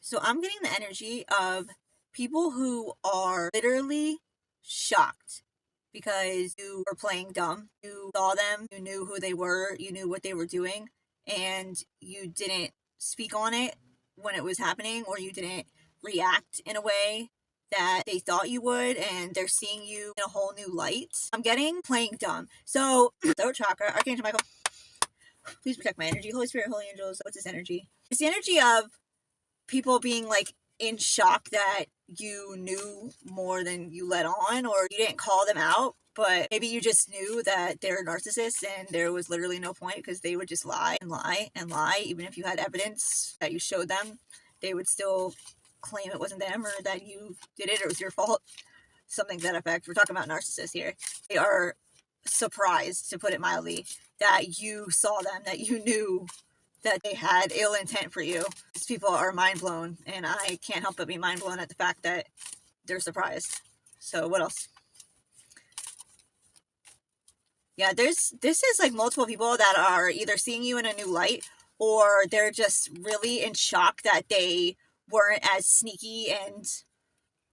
So I'm getting the energy of people who are literally shocked because you were playing dumb. You saw them, you knew who they were, you knew what they were doing, and you didn't speak on it when it was happening, or you didn't react in a way that they thought you would, and they're seeing you in a whole new light. I'm getting playing dumb. So, throat chakra, Archangel Michael, please protect my energy. Holy Spirit, Holy Angels, what's this energy? It's the energy of people being like in shock that you knew more than you let on, or you didn't call them out, but maybe you just knew that they're narcissists and there was literally no point because they would just lie and lie and lie. Even if you had evidence that you showed them, they would still claim it wasn't them, or that you did it, or it was your fault. Something to that effect. We're talking about narcissists here. They are surprised, to put it mildly, that you saw them, that you knew that they had ill intent for you. These people are mind blown, and I can't help but be mind blown at the fact that they're surprised. So what else? Yeah, this is like multiple people that are either seeing you in a new light, or they're just really in shock that they weren't as sneaky and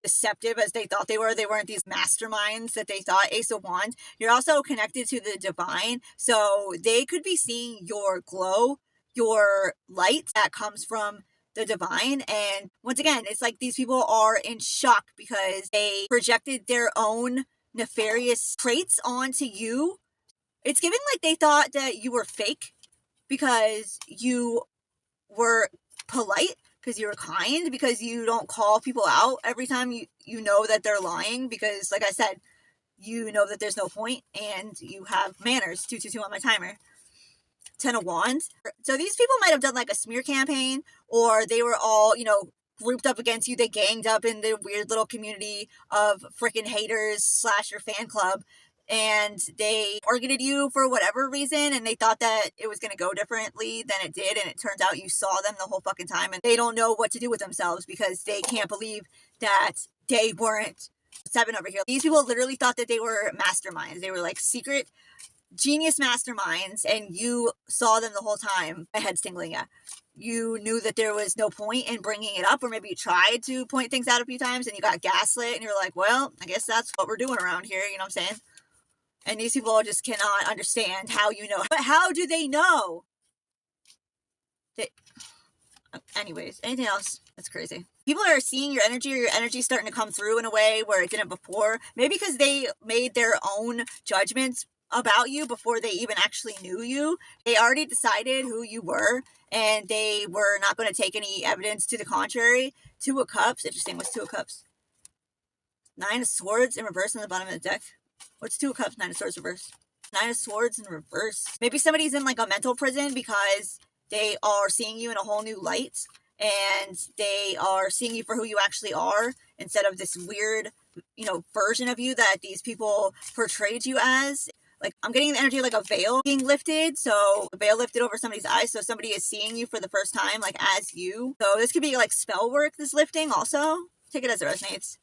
deceptive as they thought they were. They weren't these masterminds that they thought. Ace of Wands. You're also connected to the divine, so they could be seeing your glow, your light that comes from the divine. And once again, it's like these people are in shock because they projected their own nefarious traits onto you. It's giving like they thought that you were fake because you were polite, because you were kind, because you don't call people out every time you know that they're lying, because like I said, you know that there's no point, and you have manners. 222 on my timer. 10 of Wands. So these people might have done like a smear campaign, or they were all, grouped up against you. They ganged up in the weird little community of freaking haters slash your fan club, and they targeted you for whatever reason, and they thought that it was going to go differently than it did, and it turns out you saw them the whole fucking time, and they don't know what to do with themselves because they can't believe that they weren't. 7 over here. These people literally thought that they were masterminds. They were like secret genius masterminds, and you saw them the whole time. My head's tingling. Yeah, you knew that there was no point in bringing it up, or maybe you tried to point things out a few times and you got gaslit, and you're like, well, I guess that's what we're doing around here, you know what I'm saying? And these people just cannot understand how you know. But how do they know? Anyways, anything else? That's crazy. People are seeing your energy, or your energy starting to come through in a way where it didn't before. Maybe because they made their own judgments about you before they even actually knew you. They already decided who you were, and they were not going to take any evidence to the contrary. 2 of Cups. Interesting. What's 2 of Cups? 9 of Swords in reverse on the bottom of the deck. What's 2 of Cups? 9 of Swords reverse. 9 of Swords in reverse. Maybe somebody's in like a mental prison because they are seeing you in a whole new light, and they are seeing you for who you actually are, instead of this weird, version of you that these people portrayed you as. Like, I'm getting the energy like a veil being lifted. So a veil lifted over somebody's eyes. So somebody is seeing you for the first time, like as you. So this could be like spell work, this lifting also. Take it as it resonates.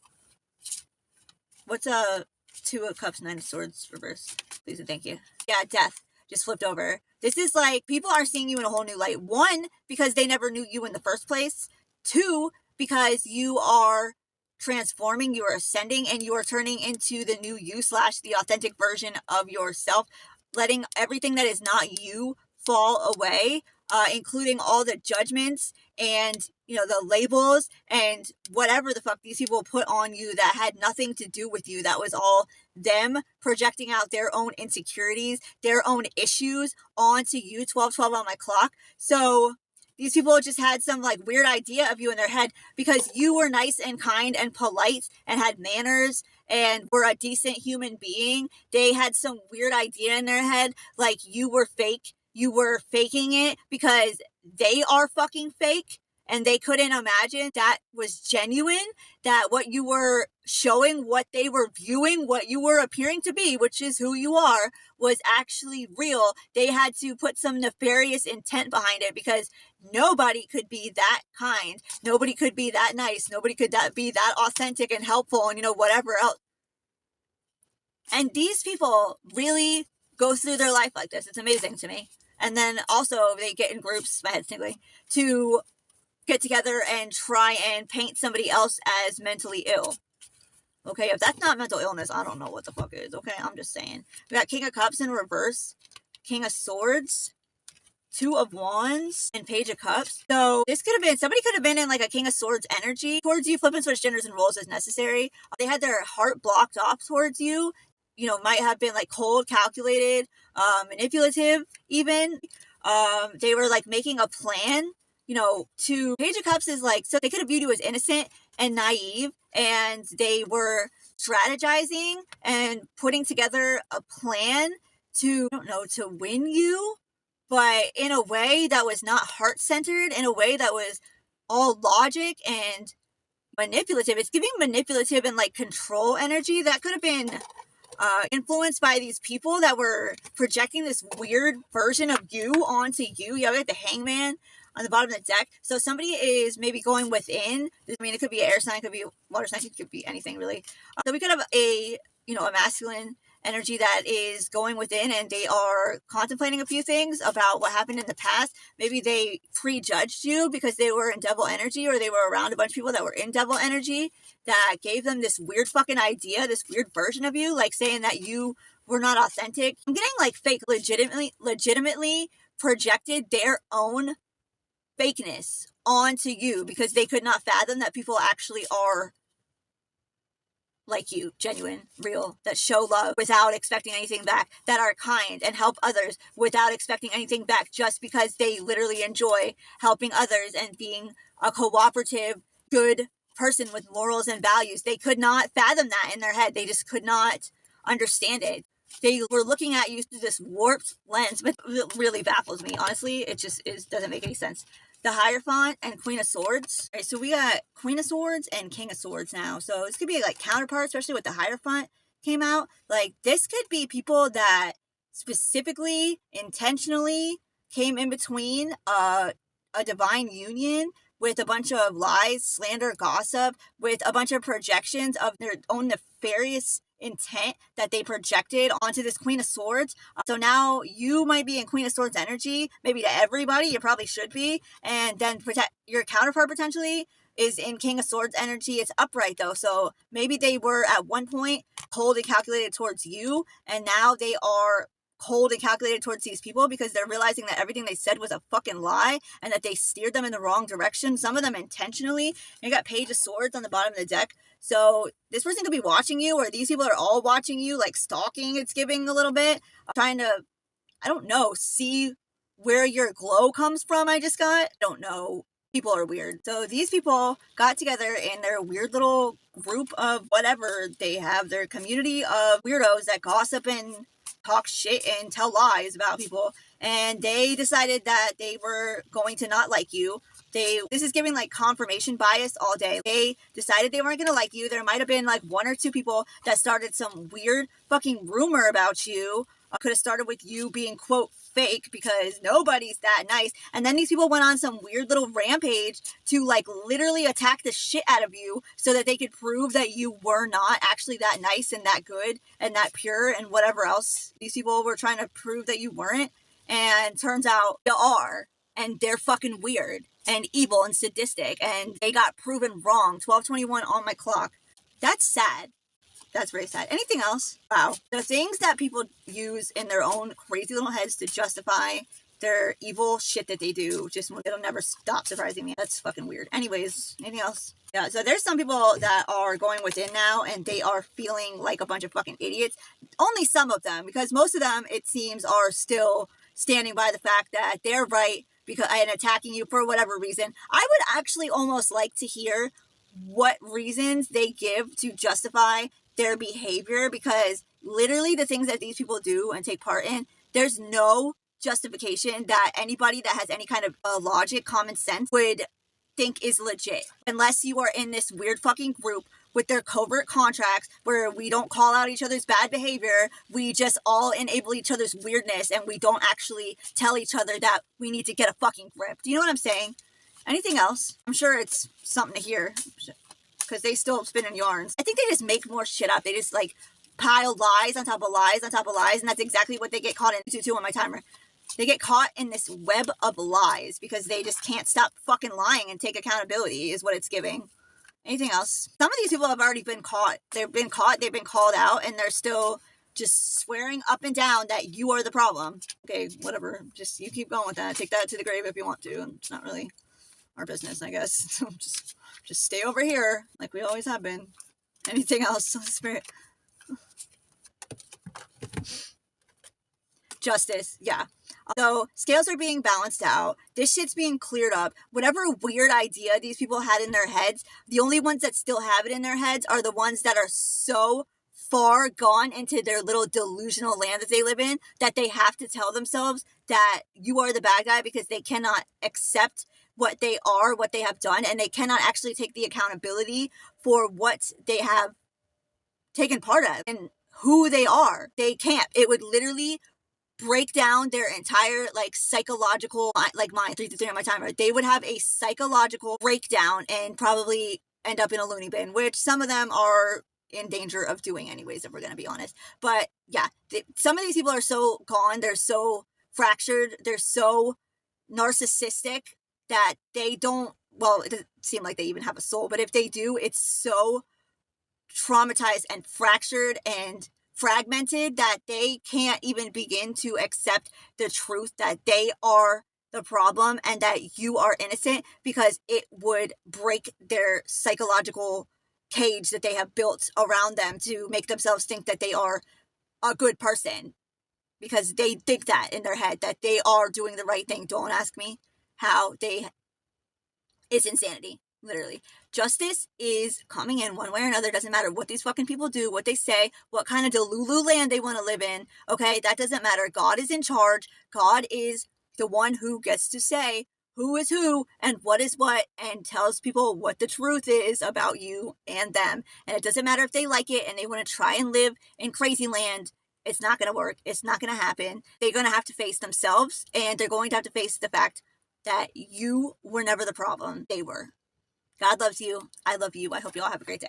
What's 2 of Cups, 9 of Swords reverse? Please and thank you. Yeah, death just flipped over. This is like people are seeing you in a whole new light. 1, because they never knew you in the first place. 2, because you are transforming, you are ascending, and you are turning into the new you slash the authentic version of yourself, letting everything that is not you fall away, including all the judgments and the labels and whatever the fuck these people put on you that had nothing to do with you. That was all them projecting out their own insecurities, their own issues onto you. 1212 on my clock. So these people just had some like weird idea of you in their head because you were nice and kind and polite and had manners and were a decent human being. They had some weird idea in their head like you were fake. You were faking it because they are fucking fake, and they couldn't imagine that was genuine, that what you were showing, what they were viewing, what you were appearing to be, which is who you are, was actually real. They had to put some nefarious intent behind it because nobody could be that kind. Nobody could be that nice. Nobody could be that authentic and helpful and, whatever else. And these people really go through their life like this. It's amazing to me. And then also they get in groups, my head's tingling, to get together and try and paint somebody else as mentally ill. Okay, if that's not mental illness, I don't know what the fuck is. Okay, I'm just saying. We got King of Cups in reverse, King of Swords, Two of Wands, and Page of Cups. So this could have been, somebody could have been in like a King of Swords energy towards you, flip and switch genders and roles as necessary. They had their heart blocked off towards you. You know, might have been like cold, calculated, manipulative even. They were like making a plan, you know, to Page of Cups is like, so they could have viewed you as innocent and naive, and they were strategizing and putting together a plan to, I don't know, to win you, but in a way that was not heart-centered, in a way that was all logic and manipulative. It's giving manipulative and like control energy that could have been influenced by these people that were projecting this weird version of you onto you. You have like the Hangman on the bottom of the deck. So somebody is maybe going within. I mean, it could be an air sign, it could be a water sign, it could be anything really. So we could have a, you know, a masculine energy that is going within, and they are contemplating a few things about what happened in the past. Maybe they prejudged you because they were in devil energy, or they were around a bunch of people that were in devil energy that gave them this weird fucking idea, this weird version of you, like saying that you were not authentic. I'm getting like fake legitimately projected their own fakeness onto you because they could not fathom that people actually are like you, genuine, real, that show love without expecting anything back, that are kind and help others without expecting anything back, just because they literally enjoy helping others and being a cooperative, good person with morals and values. They could not fathom that in their head. They just could not understand it. They were looking at you through this warped lens, but it really baffles me. Honestly, it just doesn't make any sense. The Hierophant and Queen of Swords. All right, so we got Queen of Swords and King of Swords now. So this could be like counterpart, especially with the Hierophant came out. Like this could be people that specifically, intentionally came in between a divine union with a bunch of lies, slander, gossip, with a bunch of projections of their own nefarious intent that they projected onto this Queen of Swords. So now you might be in Queen of Swords energy, maybe to everybody, you probably should be, and then your counterpart potentially is in King of Swords energy. It's upright though, so maybe they were at one point cold and calculated towards you, and now they are cold and calculated towards these people because they're realizing that everything they said was a fucking lie and that they steered them in the wrong direction, some of them intentionally. And you got Page of Swords on the bottom of the deck. So this person could be watching you, or these people are all watching you, like stalking, it's giving a little bit, trying to, I don't know, see where your glow comes from. I don't know. People are weird. So these people got together in their weird little group of whatever they have, their community of weirdos that gossip and talk shit and tell lies about people, and they decided that they were going to not like you. This is giving like confirmation bias all day. They decided they weren't going to like you. There might have been like one or two people that started some weird fucking rumor about you. Could have started with you being, quote, fake because nobody's that nice. And then these people went on some weird little rampage to like literally attack the shit out of you so that they could prove that you were not actually that nice and that good and that pure and whatever else these people were trying to prove that you weren't. And turns out you are. And they're fucking weird and evil and sadistic. And they got proven wrong. 12:21 on my clock. That's sad. That's very sad. Anything else? Wow. The things that people use in their own crazy little heads to justify their evil shit that they do, just it'll never stop surprising me. That's fucking weird. Anyways, anything else? Yeah, so there's some people that are going within now and they are feeling like a bunch of fucking idiots. Only some of them, because most of them, it seems, are still standing by the fact that they're right because and attacking you for whatever reason. I would actually almost like to hear what reasons they give to justify their behavior, because literally the things that these people do and take part in, there's no justification that anybody that has any kind of logic, common sense would think is legit, unless you are in this weird fucking group with their covert contracts where we don't call out each other's bad behavior, we just all enable each other's weirdness, and we don't actually tell each other that we need to get a fucking grip. Do you know what I'm saying? Anything else? I'm sure it's something to hear, because they still spinning yarns. I think they just make more shit up. They just like pile lies on top of lies on top of lies, and that's exactly what they get caught into too on my timer. They get caught in this web of lies because they just can't stop fucking lying and take accountability is what it's giving. Anything else? Some of these people have already been caught. They've been called out, and they're still just swearing up and down that you are the problem. Okay, whatever. Just you keep going with that. Take that to the grave if you want to. It's not really our business, I guess. So just stay over here like we always have been. Anything else, Spirit? Justice, yeah. So scales are being balanced out. This shit's being cleared up. Whatever weird idea these people had in their heads, the only ones that still have it in their heads are the ones that are so far gone into their little delusional land that they live in that they have to tell themselves that you are the bad guy because they cannot accept what they are, what they have done, and they cannot actually take the accountability for what they have taken part of and who they are. They can't. It would literally break down their entire psychological mind 3 on my timer. They would have a psychological breakdown and probably end up in a loony bin, which some of them are in danger of doing anyways, if we're going to be honest. But yeah, some of these people are so gone, they're so fractured, they're so narcissistic that they don't, well, it doesn't seem like they even have a soul, but if they do, it's so traumatized and fractured and fragmented that they can't even begin to accept the truth that they are the problem and that you are innocent, because it would break their psychological cage that they have built around them to make themselves think that they are a good person, because they think that in their head that they are doing the right thing. Don't ask me how. It's insanity. Literally. Justice is coming in one way or another. Doesn't matter what these fucking people do, what they say, what kind of Delulu land they want to live in. Okay, that doesn't matter. God is in charge. God is the one who gets to say who is who and what is what, and tells people what the truth is about you and them. And it doesn't matter if they like it and they want to try and live in crazy land. It's not going to work. It's not going to happen. They're going to have to face themselves, and they're going to have to face the fact that you were never the problem. They were. God loves you. I love you. I hope you all have a great day.